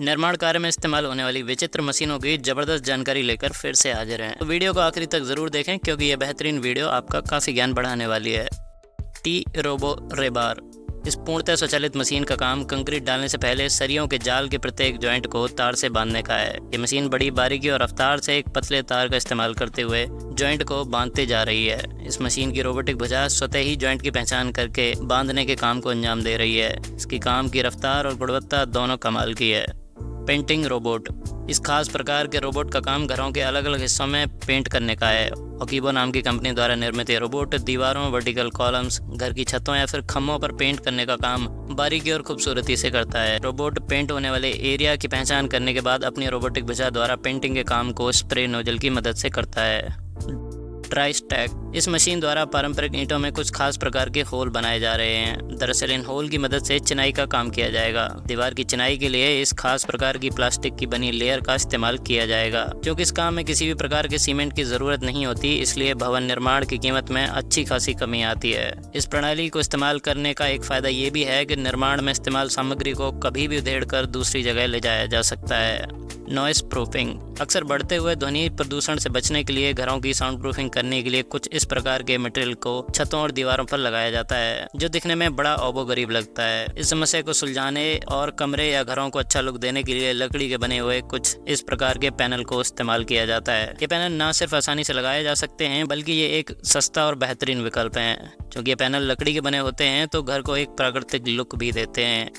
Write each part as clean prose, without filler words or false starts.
निर्माण कार्य में इस्तेमाल होने वाली विचित्र मशीनों की जबरदस्त जानकारी लेकर फिर से हाजिर हैं। तो वीडियो को आखिरी तक जरूर देखें क्योंकि यह बेहतरीन वीडियो आपका काफ़ी ज्ञान बढ़ाने वाली है। T-robo rebar. इस पूर्णतः स्वचालित मशीन का काम कंक्रीट डालने से पहले सरियों के जाल के प्रत्येक जॉइंट को तार से बांधने का है। ये मशीन बड़ी बारीकी और रफ्तार से एक पतले तार का इस्तेमाल करते हुए जॉइंट को बांधते जा रही है। इस मशीन की रोबोटिक भुजा स्वतः ही जॉइंट की पहचान करके बांधने के काम को अंजाम दे रही है। इसकी काम की रफ्तार और गुणवत्ता दोनों कमाल की है। Painting robot. इस खास प्रकार के रोबोट का काम घरों के अलग अलग हिस्सों में पेंट करने का है। ओकीबो नाम की कंपनी द्वारा निर्मित ये रोबोट दीवारों, वर्टिकल कॉलम्स, घर की छतों या फिर खम्भों पर पेंट करने का काम बारीकी और खूबसूरती से करता है। रोबोट पेंट होने वाले एरिया की पहचान करने के बाद अपनी रोबोटिक भुजा द्वारा पेंटिंग के काम को स्प्रे नोजल की मदद से करता है। Try stack. इस मशीन द्वारा पारंपरिक ईंटों में कुछ खास प्रकार के होल बनाए जा रहे हैं। दरअसल इन होल की मदद से चिनाई का काम किया जाएगा। दीवार की चिनाई के लिए इस खास प्रकार की प्लास्टिक की बनी लेयर का इस्तेमाल किया जाएगा। क्योंकि इस काम में किसी भी प्रकार के सीमेंट की जरूरत नहीं होती, इसलिए भवन निर्माण की कीमत में अच्छी खासी कमी आती है। इस प्रणाली को इस्तेमाल करने का एक फायदा ये भी है कि निर्माण में इस्तेमाल सामग्री को कभी भी उधेड़ कर दूसरी जगह ले जाया जा सकता है। Noise proofing. अक्सर बढ़ते हुए ध्वनि प्रदूषण से बचने के लिए घरों की साउंड प्रूफिंग करने के लिए कुछ इस प्रकार के मटेरियल को छतों और दीवारों पर लगाया जाता है, जो दिखने में बड़ा अबो गरीब लगता है। इस समस्या को सुलझाने और कमरे या घरों को अच्छा लुक देने के लिए लकड़ी के बने हुए कुछ इस प्रकार के पैनल को इस्तेमाल किया जाता है। ये पैनल न सिर्फ आसानी से लगाए जा सकते हैं, बल्कि ये एक सस्ता और बेहतरीन विकल्प है। क्योंकि ये पैनल लकड़ी के बने होते हैं तो घर को एक प्राकृतिक लुक भी देते हैं।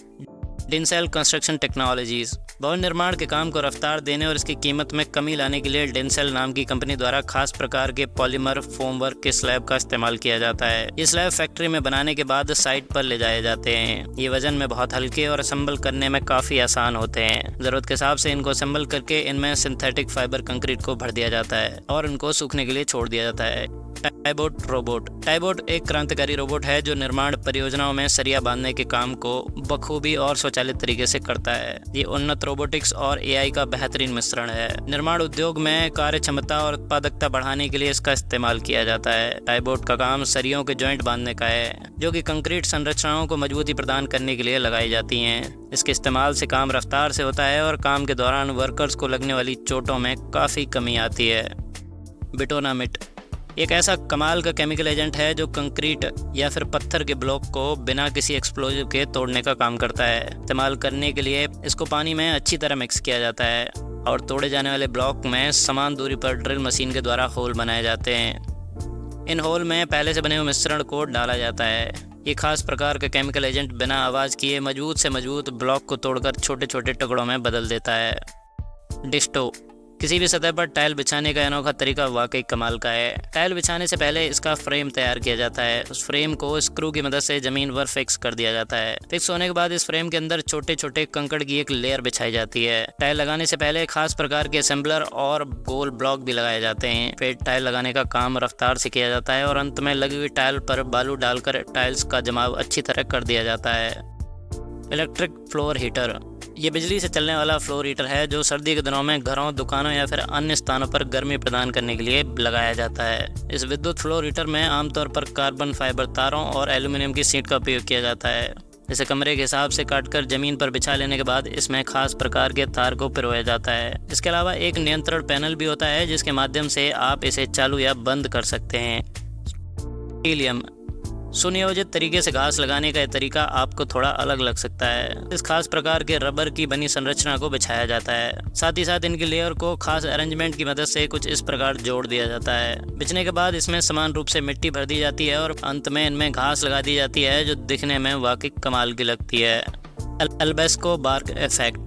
डेंसेल कंस्ट्रक्शन टेक्नोलॉजीज। भवन निर्माण के काम को रफ्तार देने और इसकी कीमत में कमी लाने के लिए डेंसेल नाम की कंपनी द्वारा खास प्रकार के पॉलीमर फोमवर्क के स्लैब का इस्तेमाल किया जाता है। ये स्लैब फैक्ट्री में बनाने के बाद साइट पर ले जाए जाते हैं। ये वजन में बहुत हल्के और असेंबल करने में काफ़ी आसान होते हैं। ज़रूरत के हिसाब से इनको असेंबल करके इनमें सिंथेटिक फाइबर कंक्रीट को भर दिया जाता है और इनको सूखने के लिए छोड़ दिया जाता है। टाइबोट रोबोट। टाइबोट एक क्रांतिकारी रोबोट है जो निर्माण परियोजनाओं में सरिया बांधने के काम को बखूबी और स्वचालित तरीके से करता है। ये उन्नत रोबोटिक्स और एआई का बेहतरीन मिश्रण है। निर्माण उद्योग में कार्य क्षमता और उत्पादकता बढ़ाने के लिए इसका इस्तेमाल किया जाता है। टाइबोट का काम सरियों के जॉइंट बांधने का है, जो कि कंक्रीट संरचनाओं को मजबूती प्रदान करने के लिए लगाई जाती हैं। इसके इस्तेमाल से काम रफ्तार से होता है और काम के दौरान वर्कर्स को लगने वाली चोटों में काफ़ी कमी आती है। बिटोनामिट एक ऐसा कमाल का केमिकल एजेंट है जो कंक्रीट या फिर पत्थर के ब्लॉक को बिना किसी एक्सप्लोजिव के तोड़ने का काम करता है। इस्तेमाल करने के लिए इसको पानी में अच्छी तरह मिक्स किया जाता है और तोड़े जाने वाले ब्लॉक में समान दूरी पर ड्रिल मशीन के द्वारा होल बनाए जाते हैं। इन होल में पहले से बने हुए मिश्रण को डाला जाता है। ये खास प्रकार का केमिकल एजेंट बिना आवाज़ किए मजबूत से मजबूत ब्लॉक को तोड़कर छोटे छोटे टुकड़ों में बदल देता है। डिस्टो। किसी भी सतह पर टाइल बिछाने का अनोखा तरीका वाकई कमाल का है। टाइल बिछाने से पहले इसका फ्रेम तैयार किया जाता है। उस फ्रेम को स्क्रू की मदद से जमीन पर फिक्स कर दिया जाता है। फिक्स होने के बाद इस फ्रेम के अंदर छोटे छोटे कंकड़ की एक लेयर बिछाई जाती है। टाइल लगाने से पहले खास प्रकार के असेंबलर और गोल ब्लॉक भी लगाए जाते हैं। फिर टाइल लगाने का काम रफ्तार से किया जाता है और अंत में लगी हुई टाइल पर बालू डालकर टाइल्स का जमाव अच्छी तरह कर दिया जाता है। Electric floor heater. ये बिजली से चलने वाला फ्लोर हीटर है जो सर्दी के दिनों में घरों, दुकानों या फिर अन्य स्थानों पर गर्मी प्रदान करने के लिए लगाया जाता है। इस विद्युत फ्लोर हीटर में आमतौर पर कार्बन फाइबर तारों और एल्यूमिनियम की सीट का उपयोग किया जाता है। इसे कमरे के हिसाब से काटकर जमीन पर बिछा लेने के बाद इसमें खास प्रकार के तार को पिरोया जाता है। इसके अलावा एक नियंत्रण पैनल भी होता है जिसके माध्यम से आप इसे चालू या बंद कर सकते हैं। हीलियम। सुनियोजित तरीके से घास लगाने का यह तरीका आपको थोड़ा अलग लग सकता है। इस खास प्रकार के रबर की बनी संरचना को बिछाया जाता है। साथ ही साथ इनकी लेयर को खास अरेंजमेंट की मदद से कुछ इस प्रकार जोड़ दिया जाता है। बिछने के बाद इसमें समान रूप से मिट्टी भर दी जाती है और अंत में इनमें घास लगा दी जाती है जो दिखने में वाकई कमाल की लगती है। अल्बेस्को बार्क इफेक्ट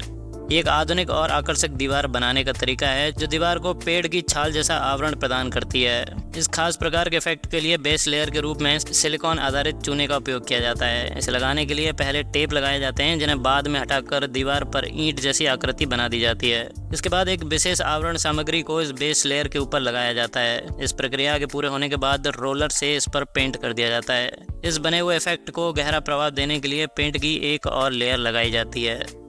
एक आधुनिक और आकर्षक दीवार बनाने का तरीका है जो दीवार को पेड़ की छाल जैसा आवरण प्रदान करती है। इस खास प्रकार के इफेक्ट के लिए बेस लेयर के रूप में सिलिकॉन आधारित चूने का उपयोग किया जाता है। इसे लगाने के लिए पहले टेप लगाए जाते हैं जिन्हें बाद में हटाकर दीवार पर ईंट जैसी आकृति बना दी जाती है। इसके बाद एक विशेष आवरण सामग्री को इस बेस लेयर के ऊपर लगाया जाता है। इस प्रक्रिया के पूरे होने के बाद रोलर से इस पर पेंट कर दिया जाता है। इस बने हुए इफेक्ट को गहरा प्रभाव देने के लिए पेंट की एक और लेयर लगाई जाती है।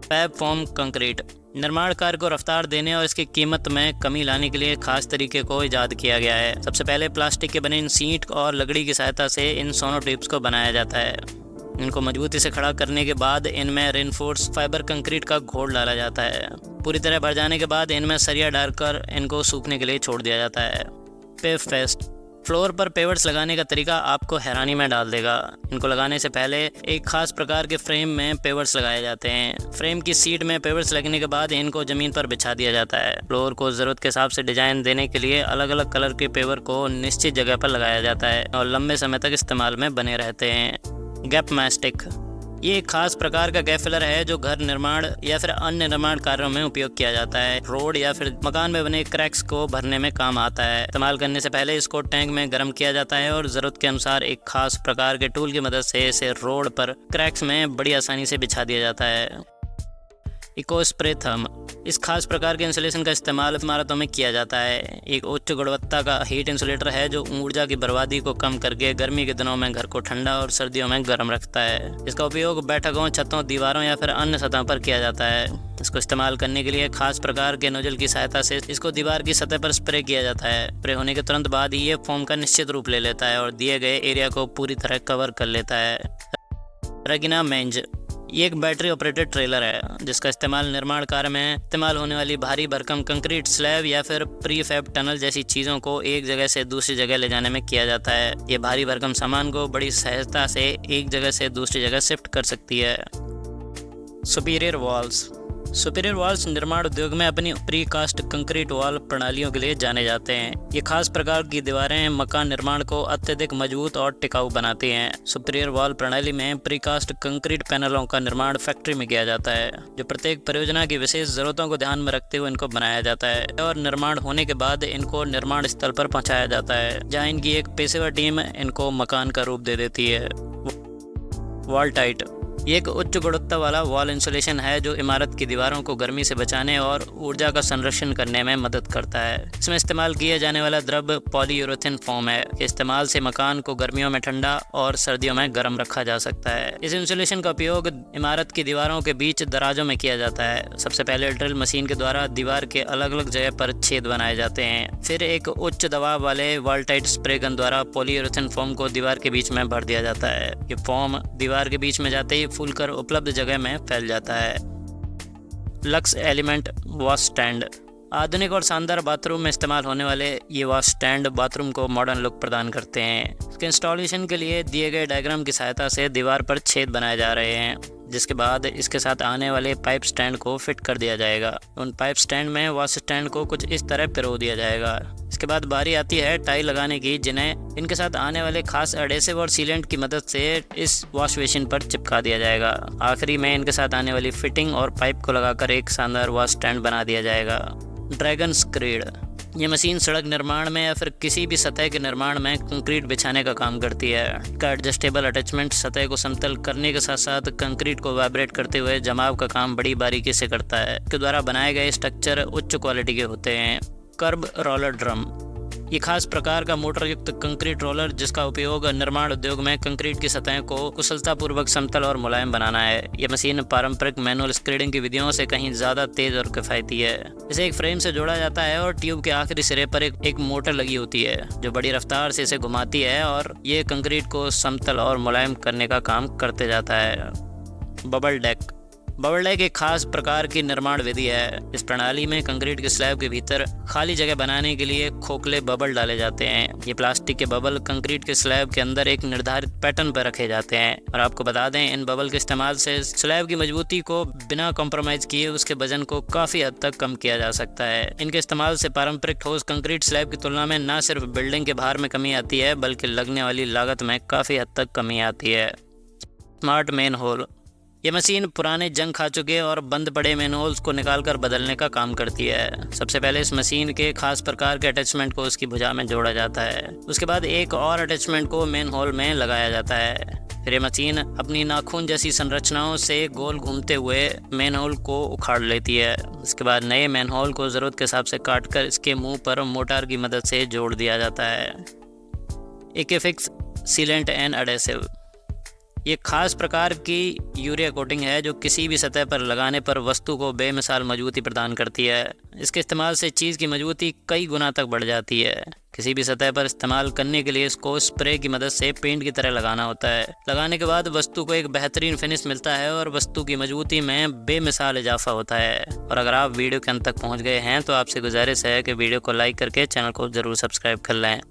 फैब फोम कंक्रीट निर्माण कार्य को रफ्तार देने और इसकी कीमत में कमी लाने के लिए खास तरीके को इजाद किया गया है। सबसे पहले प्लास्टिक के बने इन सीट और लकड़ी की सहायता से इन सोनो ट्यूब्स को बनाया जाता है। इनको मजबूती से खड़ा करने के बाद इनमें रेनफोर्स फाइबर कंक्रीट का घोल डाला जाता है। पूरी तरह भर जाने के बाद इनमें सरिया डालकर इनको सूखने के लिए छोड़ दिया जाता है। पेव फेस्ट फ्लोर पर पेवर्स लगाने का तरीका आपको हैरानी में डाल देगा। इनको लगाने से पहले एक खास प्रकार के फ्रेम में पेवर्स लगाए जाते हैं। फ्रेम की सीट में पेवर्स लगने के बाद इनको ज़मीन पर बिछा दिया जाता है। फ्लोर को ज़रूरत के हिसाब से डिजाइन देने के लिए अलग अलग कलर के पेवर को निश्चित जगह पर लगाया जाता है और लंबे समय तक इस्तेमाल में बने रहते हैं। गैप मैस्टिक ये एक खास प्रकार का गैप फिलर है जो घर निर्माण या फिर अन्य निर्माण कार्यों में उपयोग किया जाता है। रोड या फिर मकान में बने क्रैक्स को भरने में काम आता है। इस्तेमाल करने से पहले इसको टैंक में गर्म किया जाता है और ज़रूरत के अनुसार एक खास प्रकार के टूल की मदद से इसे रोड पर क्रैक्स में बड़ी आसानी से बिछा दिया जाता है। इको स्प्रे थर्म इस खास प्रकार के इंसुलेशन का इस्तेमाल इमारतों में किया जाता है। एक उच्च गुणवत्ता का हीट इंसुलेटर है जो ऊर्जा की बर्बादी को कम करके गर्मी के दिनों में घर को ठंडा और सर्दियों में गर्म रखता है। इसका उपयोग बैठकों, छतों, दीवारों या फिर अन्य सतह पर किया जाता है। इसको इस्तेमाल करने के लिए खास प्रकार के नोजल की सहायता से इसको दीवार की सतह पर स्प्रे किया जाता है। स्प्रे होने के तुरंत बाद ही ये फोम का निश्चित रूप ले लेता है और दिए गए एरिया को पूरी तरह कवर कर लेता है। रेगिना मेंज ये एक बैटरी ऑपरेटेड ट्रेलर है जिसका इस्तेमाल निर्माण कार्य में इस्तेमाल होने वाली भारी भरकम कंक्रीट स्लैब या फिर प्रीफैब टनल जैसी चीज़ों को एक जगह से दूसरी जगह ले जाने में किया जाता है। ये भारी भरकम सामान को बड़ी सहजता से एक जगह से दूसरी जगह शिफ्ट कर सकती है। सुपीरियर वॉल्स निर्माण उद्योग में अपनी प्रीकास्ट कंक्रीट वॉल प्रणालियों के लिए जाने जाते हैं। ये खास प्रकार की दीवारें मकान निर्माण को अत्यधिक मजबूत और टिकाऊ बनाती हैं। सुपीरियर वॉल प्रणाली में प्रीकास्ट कंक्रीट पैनलों का निर्माण फैक्ट्री में किया जाता है जो प्रत्येक परियोजना की विशेष जरूरतों को ध्यान में रखते हुए इनको बनाया जाता है और निर्माण होने के बाद इनको निर्माण स्थल पर पहुंचाया जाता है जहां इनकी एक पेशेवर टीम इनको मकान का रूप दे देती है। वॉल टाइट ये एक उच्च गुणवत्ता वाला वॉल इंसुलेशन है जो इमारत की दीवारों को गर्मी से बचाने और ऊर्जा का संरक्षण करने में मदद करता है। इसमें इस्तेमाल किया जाने वाला द्रव्य पॉलीयूरेथेन फोम है। इस्तेमाल से मकान को गर्मियों में ठंडा और सर्दियों में गर्म रखा जा सकता है। इस इंसुलेशन का उपयोग इमारत की दीवारों के बीच दराजों में किया जाता है। सबसे पहले ड्रिल मशीन के द्वारा दीवार के अलग अलग जगह पर छेद बनाए जाते हैं। फिर एक उच्च दबाव वाले वॉल टाइट स्प्रे गन द्वारा पॉलीयूरेथेन फोम को दीवार के बीच में भर दिया जाता है। ये फोम दीवार के बीच में जाते ही फूलकर उपलब्ध जगह में फैल जाता है। लक्स एलिमेंट वॉश स्टैंड आधुनिक और शानदार बाथरूम में इस्तेमाल होने वाले ये वॉश स्टैंड बाथरूम को मॉडर्न लुक प्रदान करते हैं। इसके इंस्टॉलेशन के लिए दिए गए डायग्राम की सहायता से दीवार पर छेद बनाए जा रहे हैं जिसके बाद इसके साथ आने वाले पाइप स्टैंड को फिट कर दिया जाएगा। उन पाइप स्टैंड में वॉश स्टैंड को कुछ इस तरह पिरो दिया जाएगा। इसके बाद बारी आती है टाई लगाने की जिन्हें इनके साथ आने वाले खास एडेसिव और सीलेंट की मदद से इस वॉश बेसिन पर चिपका दिया जाएगा। आखिरी में इनके साथ आने वाली फिटिंग और पाइप को लगाकर एक शानदार वॉश स्टैंड बना दिया जाएगा। ड्रैगन स्क्रीड ये मशीन सड़क निर्माण में या फिर किसी भी सतह के निर्माण में कंक्रीट बिछाने का काम करती है। का एडजस्टेबल अटैचमेंट सतह को समतल करने के साथ साथ कंक्रीट को वाइब्रेट करते हुए जमाव का काम बड़ी बारीकी से करता है। इसके द्वारा बनाए गए स्ट्रक्चर उच्च क्वालिटी के होते हैं। कर्ब रोलर ड्रम ये खास प्रकार का मोटर युक्त कंक्रीट रोलर जिसका उपयोग निर्माण उद्योग में कंक्रीट की सतह को कुशलतापूर्वक समतल और मुलायम बनाना है। यह मशीन पारंपरिक मैनुअल स्क्रीडिंग की विधियों से कहीं ज़्यादा तेज और किफ़ायती है। इसे एक फ्रेम से जोड़ा जाता है और ट्यूब के आखिरी सिरे पर एक मोटर लगी होती है जो बड़ी रफ्तार से इसे घुमाती है और ये कंक्रीट को समतल और मुलायम करने का काम करते जाता है। बबल डेक एक खास प्रकार की निर्माण विधि है। इस प्रणाली में कंक्रीट के स्लैब के भीतर खाली जगह बनाने के लिए खोखले बबल डाले जाते हैं। ये प्लास्टिक के बबल कंक्रीट के स्लैब के अंदर एक निर्धारित पैटर्न पर रखे जाते हैं और आपको बता दें इन बबल के इस्तेमाल से स्लैब की मजबूती को बिना कॉम्प्रोमाइज किए उसके वजन को काफ़ी हद तक कम किया जा सकता है। इनके इस्तेमाल से पारंपरिक ठोस कंक्रीट स्लैब की तुलना में न सिर्फ बिल्डिंग के भार में कमी आती है बल्कि लगने वाली लागत में काफ़ी हद तक कमी आती है। स्मार्ट मेन होल ये मशीन पुराने जंग खा चुके और बंद पड़े मेन होल्स को निकालकर बदलने का काम करती है। सबसे पहले इस मशीन के खास प्रकार के अटैचमेंट को उसकी भुजा में जोड़ा जाता है। उसके बाद एक और अटैचमेंट को मेन होल में लगाया जाता है। फिर ये मशीन अपनी नाखून जैसी संरचनाओं से गोल घूमते हुए मेन होल को उखाड़ लेती है। इसके बाद नए मेन होल को ज़रूरत के हिसाब से काटकर इसके मुंह पर मोटार की मदद से जोड़ दिया जाता है। एक्फिक्स सीलेंट एंड एडेसिव ये खास प्रकार की यूरिया कोटिंग है जो किसी भी सतह पर लगाने पर वस्तु को बेमिसाल मजबूती प्रदान करती है। इसके इस्तेमाल से चीज़ की मजबूती कई गुना तक बढ़ जाती है। किसी भी सतह पर इस्तेमाल करने के लिए इसको स्प्रे की मदद से पेंट की तरह लगाना होता है। लगाने के बाद वस्तु को एक बेहतरीन फिनिश मिलता है और वस्तु की मजबूती में बेमिसाल इजाफा होता है। और अगर आप वीडियो के अंत तक पहुंच गए हैं तो आपसे गुजारिश है कि वीडियो को लाइक करके चैनल को ज़रूर सब्सक्राइब कर लें।